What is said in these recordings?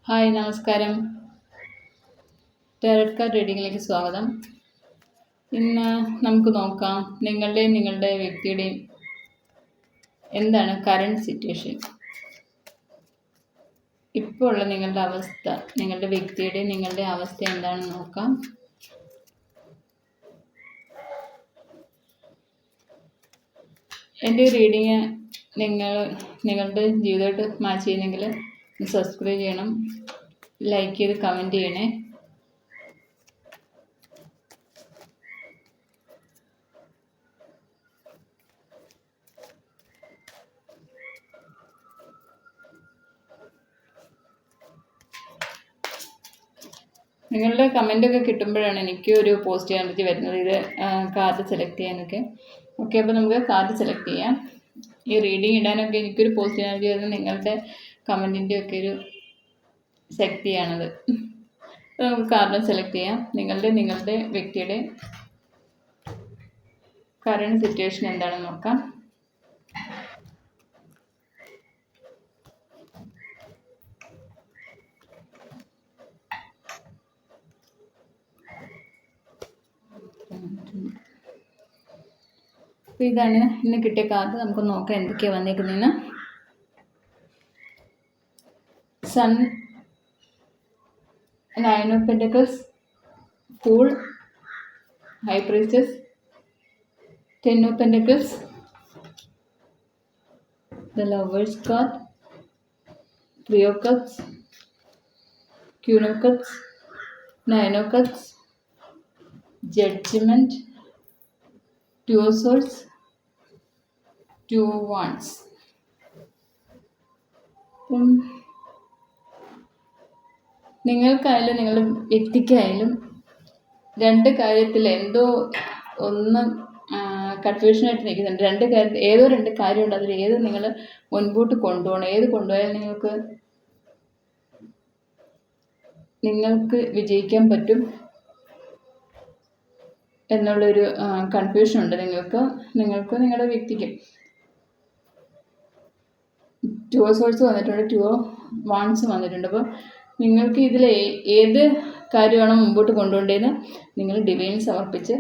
Hi നമസ്കാരം. Tarot card റീഡിങ്ങിലേക്ക് സ്വാഗതം. ഇന്ന് നമുക്ക് നോക്കാം നിങ്ങളുടെ വ്യക്തിയുടെയും എന്താണ് കറണ്ട് സിറ്റുവേഷൻ, ഇപ്പോൾ ഉള്ള നിങ്ങളുടെ അവസ്ഥ, നിങ്ങളുടെ വ്യക്തിയുടെയും നിങ്ങളുടെ അവസ്ഥ എന്താണെന്ന് നോക്കാം. എൻ്റെ റീഡിങ് നിങ്ങളുടെ ജീവിതമായിട്ട് മാച്ച് ചെയ്യുന്നെങ്കിൽ സബ്സ്ക്രൈബ് ചെയ്യണം, ലൈക്ക് ചെയ്ത് കമൻറ്റ് ചെയ്യണേ. നിങ്ങളുടെ കമൻറ്റൊക്കെ കിട്ടുമ്പോഴാണ് എനിക്ക് ഒരു പോസിറ്റീവ് എനർജി വരുന്നത്, ഇത് കാർഡ് സെലക്ട് ചെയ്യാനൊക്കെ. ഓക്കെ, അപ്പോൾ നമുക്ക് കാർഡ് സെലക്ട് ചെയ്യാം. ഈ റീഡിങ് ഇടാനൊക്കെ എനിക്കൊരു പോസിറ്റീവ് എനർജി വരുന്നത് നിങ്ങളുടെ കമൻറ്റിൻ്റെ ഒക്കെ ഒരു ശക്തിയാണത്. അപ്പോൾ നമുക്ക് കാർഡ് സെലക്ട് ചെയ്യാം. നിങ്ങളുടെ വ്യക്തിയുടെ കറണ്ട് സിറ്റുവേഷൻ എന്താണെന്ന് നോക്കാം. അപ്പോൾ ഇതാണ് ഇന്ന് കിട്ടിയ കാർഡ്. നമുക്ക് നോക്കാം എന്തൊക്കെയാണ് വന്നേക്കുന്നതെന്ന്. Sun, nine of pentacles, fool, high priestess, ten of pentacles, the lovers card, three of cups, queen of cups, nine of cups, judgement, two of swords, two of wands. അപ്പം നിങ്ങൾക്കായാലും നിങ്ങളുടെ വ്യക്തിക്കായാലും രണ്ട് കാര്യത്തിൽ എന്തോ ഒന്ന് കൺഫ്യൂഷനായിട്ട് നിൽക്കുന്നുണ്ട്. രണ്ട് കാര്യത്തിൽ ഏതോ രണ്ട് കാര്യമുണ്ട്, അതിൽ ഏത് നിങ്ങൾ മുൻപോട്ട് കൊണ്ടുപോകണം, ഏത് കൊണ്ടുപോയാൽ നിങ്ങൾക്ക് വിജയിക്കാൻ പറ്റും എന്നുള്ളൊരു കൺഫ്യൂഷനുണ്ട് നിങ്ങൾക്ക് നിങ്ങളുടെ വ്യക്തിക്ക്. ടു ഓഫ് സോൾസ് വന്നിട്ടുണ്ട്, ടു ഓഫ് വാണ്ട്സ് വന്നിട്ടുണ്ട്. അപ്പോൾ നിങ്ങൾക്ക് ഇതിൽ ഏത് കാര്യമാണോ മുമ്പോട്ട് കൊണ്ടുപോകേണ്ടതെന്ന് നിങ്ങൾ ഡിവൈൻ സമർപ്പിച്ച്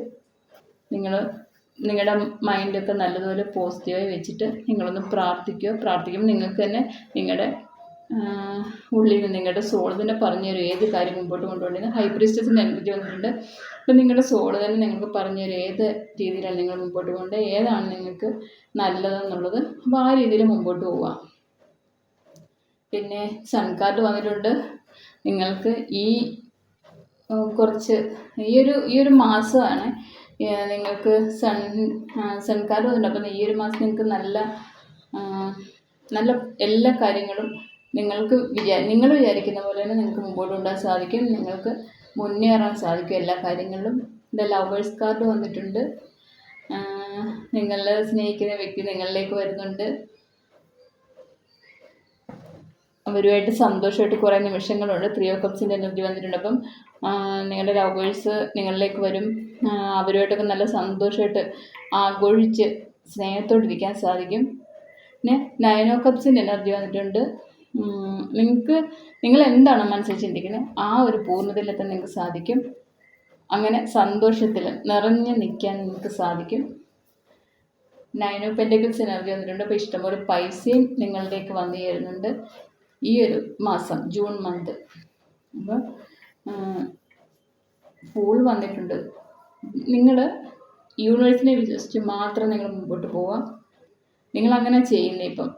നിങ്ങളുടെ മൈൻഡൊക്കെ നല്ലതുപോലെ പോസിറ്റീവായി വെച്ചിട്ട് നിങ്ങളൊന്ന് പ്രാർത്ഥിക്കുമ്പോൾ നിങ്ങൾക്ക് തന്നെ നിങ്ങളുടെ ഉള്ളിൽ നിന്ന് നിങ്ങളുടെ സോൾ തന്നെ പറഞ്ഞു തരും ഏത് കാര്യം മുമ്പോട്ട് കൊണ്ടുപോകേണ്ടത്. ഹൈ പ്രീസ്റ്റസിൻ്റെ എനർജി വന്നിട്ടുണ്ട്. അപ്പം നിങ്ങളുടെ സോൾ തന്നെ നിങ്ങൾക്ക് പറഞ്ഞു തരും ഏത് രീതിയിലാണ് നിങ്ങൾ മുമ്പോട്ട് പോകേണ്ടത്, ഏതാണ് നിങ്ങൾക്ക് നല്ലതെന്നുള്ളത്. അപ്പോൾ ആ രീതിയിൽ മുമ്പോട്ട് പോവാം. പിന്നെ സൺ കാർഡ് വന്നിട്ടുണ്ട്. നിങ്ങൾക്ക് ഈ ഒരു മാസമാണ് നിങ്ങൾക്ക് സൺ കാർഡ് വന്നിട്ടുണ്ട്. അപ്പം ഈ ഒരു മാസം നിങ്ങൾക്ക് നല്ല എല്ലാ കാര്യങ്ങളും നിങ്ങൾ വിചാരിക്കുന്ന പോലെ തന്നെ നിങ്ങൾക്ക് മുമ്പോട്ട് കൊണ്ടുപോകാൻ സാധിക്കും. നിങ്ങൾക്ക് മുന്നേറാൻ സാധിക്കും എല്ലാ കാര്യങ്ങളിലും. ദ ലവേഴ്സ് കാർഡ് വന്നിട്ടുണ്ട്. നിങ്ങളെ സ്നേഹിക്കുന്ന വ്യക്തി നിങ്ങളിലേക്ക് വരുന്നുണ്ട്. അവരുമായിട്ട് സന്തോഷമായിട്ട് കുറേ നിമിഷങ്ങളുണ്ട്. ത്രീ ഓഫ് കപ്സിൻ്റെ എനർജി വന്നിട്ടുണ്ട്. അപ്പം നിങ്ങളുടെ ലവേഴ്സ് നിങ്ങളിലേക്ക് വരും. അവരുമായിട്ടൊക്കെ നല്ല സന്തോഷമായിട്ട് ആഘോഷിച്ച് സ്നേഹത്തോടിരിക്കാൻ സാധിക്കും. പിന്നെ നയൻ ഓഫ് കപ്സിൻ്റെ എനർജി വന്നിട്ടുണ്ട്. നിങ്ങൾ എന്താണോ മനസ്സിൽ ചിന്തിക്കുന്നത് ആ ഒരു പൂർണ്ണതയിലെത്താൻ നിങ്ങൾക്ക് സാധിക്കും. അങ്ങനെ സന്തോഷത്തിൽ നിറഞ്ഞു നിൽക്കാൻ നിങ്ങൾക്ക് സാധിക്കും. നയൻ ഓഫ് പെന്റക്കിൾസ് എനർജി വന്നിട്ടുണ്ട്. അപ്പോൾ ഇഷ്ടംപോലെ പൈസയും നിങ്ങളിലേക്ക് വന്നു ചേരുന്നുണ്ട് ഈ ഒരു മാസം, ജൂൺ മന്ത്. അപ്പോൾ ഫൂൾ വന്നിട്ടുണ്ട്. നിങ്ങൾ യൂണിവേഴ്സിനെ വിശ്വസിച്ച് മാത്രം നിങ്ങൾ മുമ്പോട്ട് പോവുക. നിങ്ങളങ്ങനെ ചെയ്യുന്നത് ഇപ്പം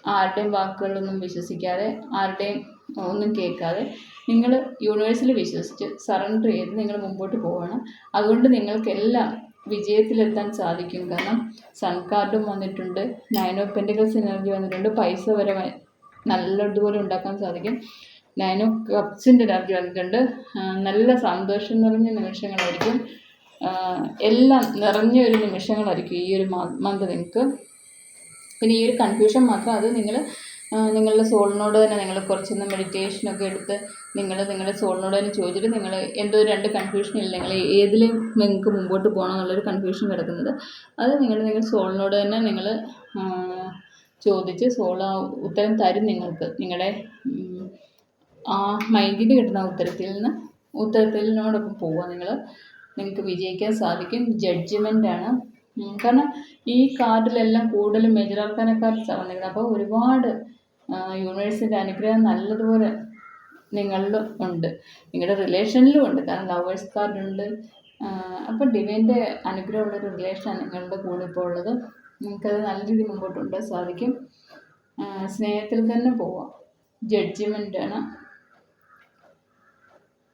ആരുടെയും വാക്കുകളൊന്നും വിശ്വസിക്കാതെ, ആരുടെയും ഒന്നും കേൾക്കാതെ നിങ്ങൾ യൂണിവേഴ്സിൽ വിശ്വസിച്ച് സറണ്ടർ ചെയ്ത് നിങ്ങൾ മുമ്പോട്ട് പോവുകയാണ്. അതുകൊണ്ട് നിങ്ങൾക്കെല്ലാം വിജയത്തിലെത്താൻ സാധിക്കും. കാരണം സൺ കാർഡും വന്നിട്ടുണ്ട്, നയൻ ഓഫ് പെന്റക്കിൾസ് എനർജി വന്നിട്ടുണ്ട്. പൈസ വരെ നല്ലതുപോലെ ഉണ്ടാക്കാൻ സാധിക്കും. നയൻ ഓഫ് കപ്സിൻ്റെ എനർജി വന്നിട്ടുണ്ട്. നല്ല സന്തോഷം നിറഞ്ഞ നിമിഷങ്ങളായിരിക്കും, എല്ലാം നിറഞ്ഞൊരു നിമിഷങ്ങളായിരിക്കും ഈ ഒരു മന്ത് നിങ്ങൾക്ക്. പിന്നെ ഈ ഒരു കൺഫ്യൂഷൻ മാത്രം, അത് നിങ്ങളുടെ സോളിനോട് തന്നെ നിങ്ങൾ കുറച്ചൊന്ന് മെഡിറ്റേഷനൊക്കെ എടുത്ത് നിങ്ങളുടെ സോളിനോട് തന്നെ ചോദിച്ചിട്ട് നിങ്ങൾ എന്തോ രണ്ട് കൺഫ്യൂഷനില്ല, നിങ്ങൾ ഏതിൽ നിങ്ങൾക്ക് മുമ്പോട്ട് പോകണം എന്നുള്ളൊരു കൺഫ്യൂഷൻ കിടക്കുന്നത്, അത് നിങ്ങളുടെ സോളിനോട് തന്നെ നിങ്ങൾ ചോദിച്ച് സോൾ ഉത്തരം തരും നിങ്ങൾക്ക്. നിങ്ങളുടെ ആ മൈൻഡിന് കിട്ടുന്ന ഉത്തരത്തിനോടൊപ്പം പോവുക നിങ്ങൾക്ക് വിജയിക്കാൻ സാധിക്കും. ജഡ്ജ്മെൻ്റാണ്. കാരണം ഈ കാർഡിലെല്ലാം കൂടുതലും മേജർ ആർക്കാനക്കാർസാണ് വന്നിരിക്കുന്നത്. അപ്പോൾ ഒരുപാട് യൂണിവേഴ്സിൻ്റെ അനുഗ്രഹം നല്ലതുപോലെ നിങ്ങളിലും ഉണ്ട്, നിങ്ങളുടെ റിലേഷനിലും ഉണ്ട്. കാരണം ലവേഴ്സ് കാർഡുണ്ട്. അപ്പം ഡിവൈൻ്റെ അനുഗ്രഹമുള്ളൊരു റിലേഷനാണ് നിങ്ങളുടെ കൂടെ ഇപ്പോൾ ഉള്ളത്. നിങ്ങൾക്കത് നല്ല രീതിയിൽ മുമ്പോട്ട് കൊണ്ടുപോകാൻ സാധിക്കും. സ്നേഹത്തിൽ തന്നെ പോവാം. ജഡ്ജ്മെൻ്റാണ്.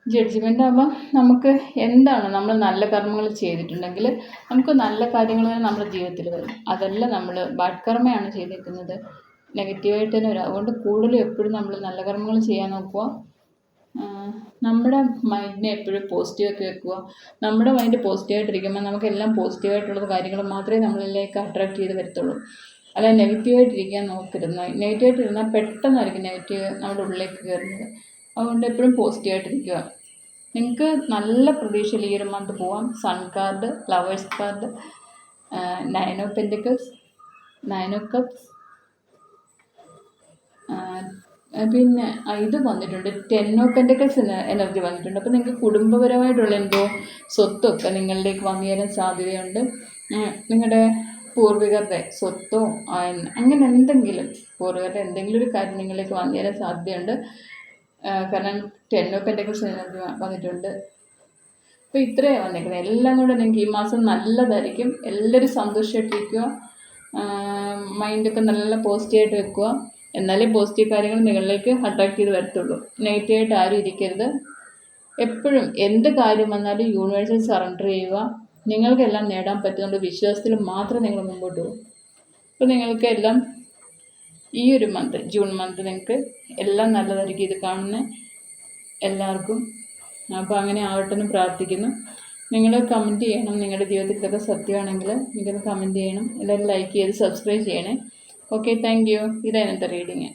ജഡ്ജ്മെൻ്റ് ആകുമ്പോൾ നമുക്ക് എന്താണ് നമ്മൾ നല്ല കർമ്മങ്ങൾ ചെയ്തിട്ടുണ്ടെങ്കിൽ നമുക്ക് നല്ല കാര്യങ്ങൾ തന്നെ നമ്മുടെ ജീവിതത്തിൽ വരും. അതല്ല നമ്മൾ ബാഡ് കർമ്മയാണ് ചെയ്തിരിക്കുന്നത്, നെഗറ്റീവായിട്ട് തന്നെ വരും. അതുകൊണ്ട് കൂടുതലും എപ്പോഴും നമ്മൾ നല്ല കർമ്മങ്ങൾ ചെയ്യാൻ നോക്കുക. നമ്മുടെ മൈൻഡിനെ എപ്പോഴും പോസിറ്റീവാക്കി വെക്കുക. നമ്മുടെ മൈൻഡ് പോസിറ്റീവായിട്ടിരിക്കുമ്പോൾ നമുക്കെല്ലാം പോസിറ്റീവായിട്ടുള്ള കാര്യങ്ങൾ മാത്രമേ നമ്മളിലേക്ക് അട്രാക്റ്റ് ചെയ്ത് വരത്തുള്ളൂ. അല്ല നെഗറ്റീവായിട്ടിരിക്കാൻ നോക്കരുത്. നെഗറ്റീവായിട്ടിരുന്നാൽ പെട്ടെന്നായിരിക്കും നെഗറ്റീവ് നമ്മുടെ ഉള്ളിലേക്ക് കയറുന്നത്. അതുകൊണ്ട് എപ്പോഴും പോസിറ്റീവായിട്ടിരിക്കുക. നിങ്ങൾക്ക് നല്ല പ്രതീക്ഷയിൽ ഈ ഒരു മന്ത് പോവാം. Sun card, lovers card, 9 of pentacles, 9 of cups, പിന്നെ ഇത് വന്നിട്ടുണ്ട് 10 ഓഫ് പെൻറ്റിക്കിൾസ് എനർജി വന്നിട്ടുണ്ട്. അപ്പോൾ നിങ്ങൾക്ക് കുടുംബപരമായിട്ടുള്ള എന്തോ സ്വത്തൊക്കെ നിങ്ങളിലേക്ക് വന്നു തരാൻ സാധ്യതയുണ്ട്. നിങ്ങളുടെ പൂർവികരുടെ സ്വത്തോ അങ്ങനെ എന്തെങ്കിലും പൂർവികരുടെ എന്തെങ്കിലും ഒരു കാര്യം നിങ്ങളിലേക്ക് വന്നു തരാൻ സാധ്യതയുണ്ട്. കാരണം 10 ഓഫ് പെൻറ്റിക്കിൾസ് എനർജി വന്നിട്ടുണ്ട്. അപ്പോൾ ഇത്രയാണ് വന്നിരിക്കുന്നത്. എല്ലാം കൂടെ നിങ്ങൾക്ക് ഈ മാസം നല്ലതായിരിക്കും. എല്ലാവരും സന്തോഷമായിട്ടിരിക്കുക. മൈൻഡൊക്കെ നല്ല പോസിറ്റീവായിട്ട് വെക്കുക. എന്നാലേ പോസിറ്റീവ് കാര്യങ്ങൾ നിങ്ങളിലേക്ക് അട്രാക്റ്റ് ചെയ്ത് വരത്തുള്ളൂ. നെഗറ്റീവായിട്ട് ആരും ഇരിക്കരുത്. എപ്പോഴും എന്ത് കാര്യം വന്നാലും യൂണിവേഴ്സിൽ സറണ്ടർ ചെയ്യുക. നിങ്ങൾക്കെല്ലാം നേടാൻ പറ്റുന്നുണ്ട് വിശ്വാസത്തിൽ മാത്രം നിങ്ങൾ മുമ്പോട്ട് പോകും. അപ്പോൾ നിങ്ങൾക്ക് എല്ലാം ഈ ഒരു മന്ത്, ജൂൺ മന്ത് നിങ്ങൾക്ക് എല്ലാം നല്ലതായിരിക്കും. ഇത് കാണുന്ന എല്ലാവർക്കും. അപ്പോൾ അങ്ങനെ ആവട്ടെ എന്ന് പ്രാർത്ഥിക്കുന്നു. നിങ്ങൾ കമൻറ്റ് ചെയ്യണം. നിങ്ങളുടെ ജീവിതത്തിൽ ഇതൊക്കെ സത്യമാണെങ്കിൽ നിങ്ങൾക്കത് കമൻറ്റ് ചെയ്യണം. എല്ലാവരും ലൈക്ക് ചെയ്ത് സബ്സ്ക്രൈബ് ചെയ്യണേ. Okay, thank you. ഇതാണ് എൻ്റെ റീഡിങ്.